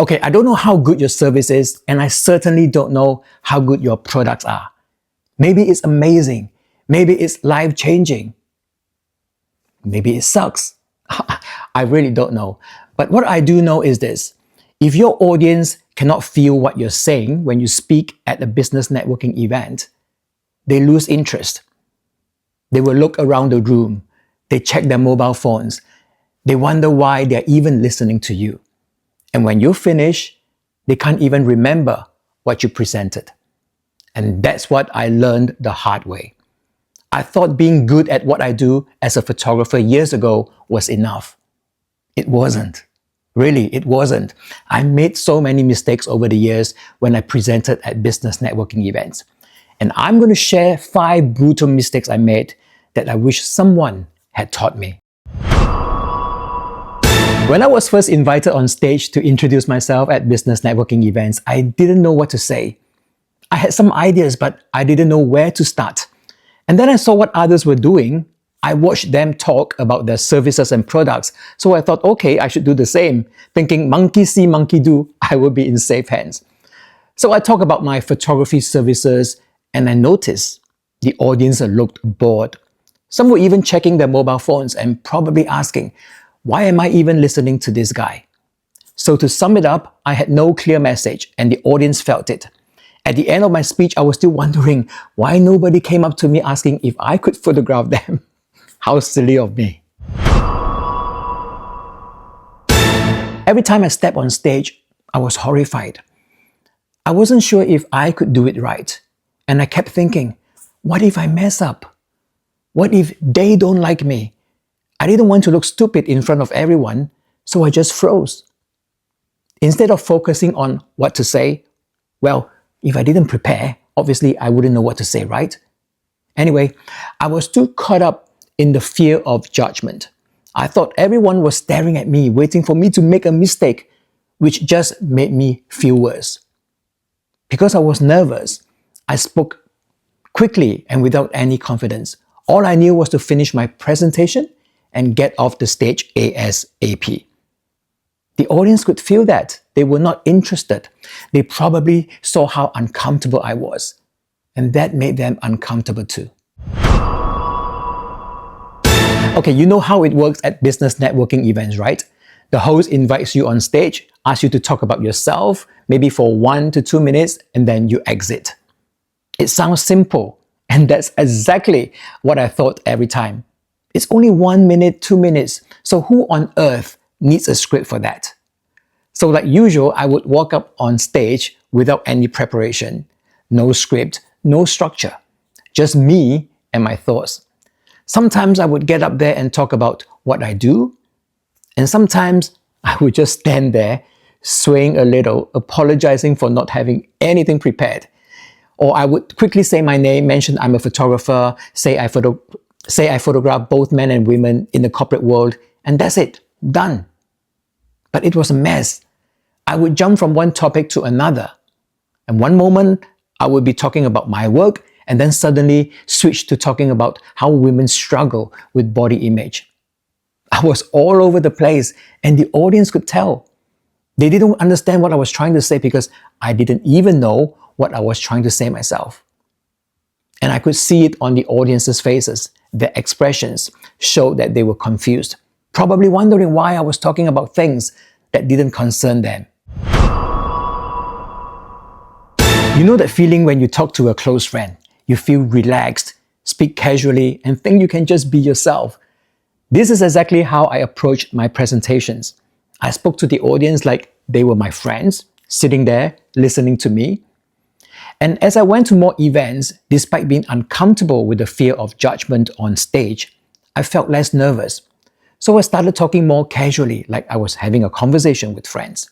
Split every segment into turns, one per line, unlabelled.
Okay, I don't know how good your service is, and I certainly don't know how good your products are. Maybe it's amazing. Maybe it's life-changing. Maybe it sucks. I really don't know. But what I do know is this. If your audience cannot feel what you're saying when you speak at a business networking event, they lose interest. They will look around the room. They check their mobile phones. They wonder why they're even listening to you. And when you finish, they can't even remember what you presented. And that's what I learned the hard way. I thought being good at what I do as a photographer years ago was enough. It wasn't. Really, it wasn't. I made so many mistakes over the years when I presented at business networking events. And I'm going to share 5 brutal mistakes I made that I wish someone had taught me. When I was first invited on stage to introduce myself at business networking events, I didn't know what to say. I had some ideas, but I didn't know where to start. And then I saw what others were doing. I watched them talk about their services and products. So I thought, okay, I should do the same. Thinking monkey see, monkey do, I will be in safe hands. So I talked about my photography services, and I noticed the audience looked bored. Some were even checking their mobile phones and probably asking, why am I even listening to this guy? So to sum it up, I had no clear message and the audience felt it. At the end of my speech, I was still wondering why nobody came up to me asking if I could photograph them. How silly of me. Every time I stepped on stage, I was horrified. I wasn't sure if I could do it right. And I kept thinking, what if I mess up? What if they don't like me? I didn't want to look stupid in front of everyone, so I just froze. Instead of focusing on what to say, well, if I didn't prepare, obviously I wouldn't know what to say, right? Anyway, I was too caught up in the fear of judgment. I thought everyone was staring at me, waiting for me to make a mistake, which just made me feel worse. Because I was nervous, I spoke quickly and without any confidence. All I knew was to finish my presentation and get off the stage ASAP. The audience could feel that. They were not interested. They probably saw how uncomfortable I was. And that made them uncomfortable too. Okay, you know how it works at business networking events, right? The host invites you on stage, asks you to talk about yourself, maybe for 1 to 2 minutes, and then you exit. It sounds simple, and that's exactly what I thought every time. It's only 1 minute, 2 minutes, so who on earth needs a script for that? So like usual, I would walk up on stage without any preparation. No script, no structure. Just me and my thoughts. Sometimes I would get up there and talk about what I do, and sometimes I would just stand there, swaying a little, apologizing for not having anything prepared. Or I would quickly say my name, mention I'm a photographer, say I photograph both men and women in the corporate world, and that's it, done. But it was a mess. I would jump from one topic to another. And one moment, I would be talking about my work, and then suddenly switch to talking about how women struggle with body image. I was all over the place, and the audience could tell. They didn't understand what I was trying to say because I didn't even know what I was trying to say myself. And I could see it on the audience's faces. Their expressions showed that they were confused, probably wondering why I was talking about things that didn't concern them. You know that feeling when you talk to a close friend? You feel relaxed, speak casually, and think you can just be yourself. This is exactly how I approached my presentations. I spoke to the audience like they were my friends, sitting there, listening to me. And as I went to more events, despite being uncomfortable with the fear of judgment on stage, I felt less nervous. So I started talking more casually, like I was having a conversation with friends.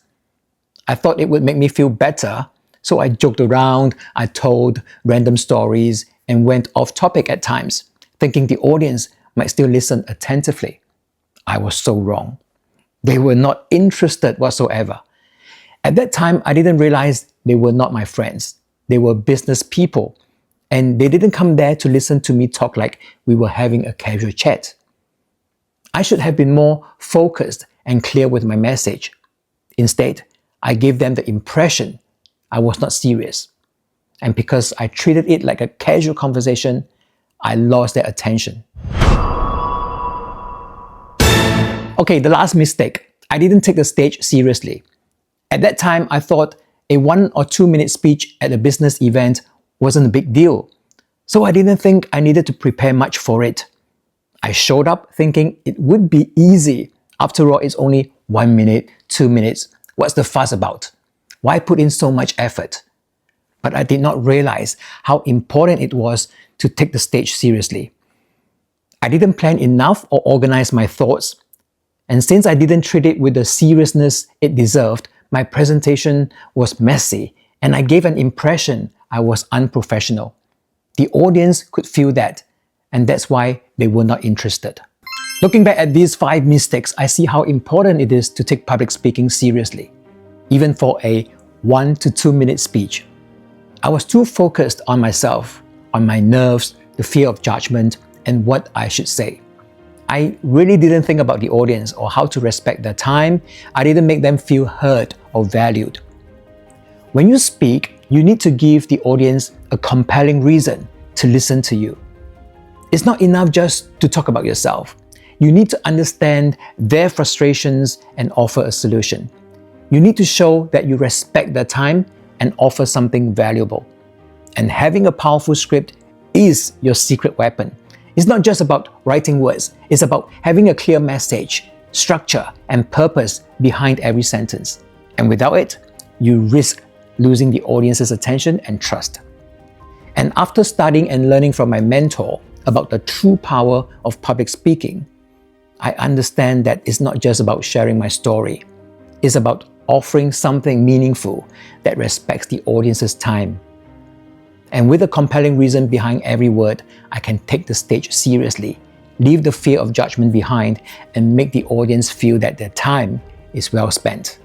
I thought it would make me feel better, so I joked around, I told random stories, and went off topic at times, thinking the audience might still listen attentively. I was so wrong. They were not interested whatsoever. At that time, I didn't realize they were not my friends. They were business people, and they didn't come there to listen to me talk like we were having a casual chat. I should have been more focused and clear with my message. Instead, I gave them the impression I was not serious. And because I treated it like a casual conversation, I lost their attention. Okay, the last mistake. I didn't take the stage seriously. At that time, I thought a 1 or 2 minute speech at a business event wasn't a big deal. So I didn't think I needed to prepare much for it. I showed up thinking it would be easy. After all, it's only 1 minute, 2 minutes. What's the fuss about? Why put in so much effort? But I did not realize how important it was to take the stage seriously. I didn't plan enough or organize my thoughts. And since I didn't treat it with the seriousness it deserved, my presentation was messy and I gave an impression I was unprofessional. The audience could feel that, and that's why they were not interested. Looking back at these 5 mistakes, I see how important it is to take public speaking seriously, even for a 1 to 2 minute speech. I was too focused on myself, on my nerves, the fear of judgment, and what I should say. I really didn't think about the audience or how to respect their time. I didn't make them feel heard or valued. When you speak, you need to give the audience a compelling reason to listen to you. It's not enough just to talk about yourself. You need to understand their frustrations and offer a solution. You need to show that you respect their time and offer something valuable. And having a powerful script is your secret weapon. It's not just about writing words, it's about having a clear message, structure, and purpose behind every sentence. And without it, you risk losing the audience's attention and trust. And after studying and learning from my mentor about the true power of public speaking, I understand that it's not just about sharing my story. It's about offering something meaningful that respects the audience's time. And with a compelling reason behind every word, I can take the stage seriously, leave the fear of judgment behind, and make the audience feel that their time is well spent.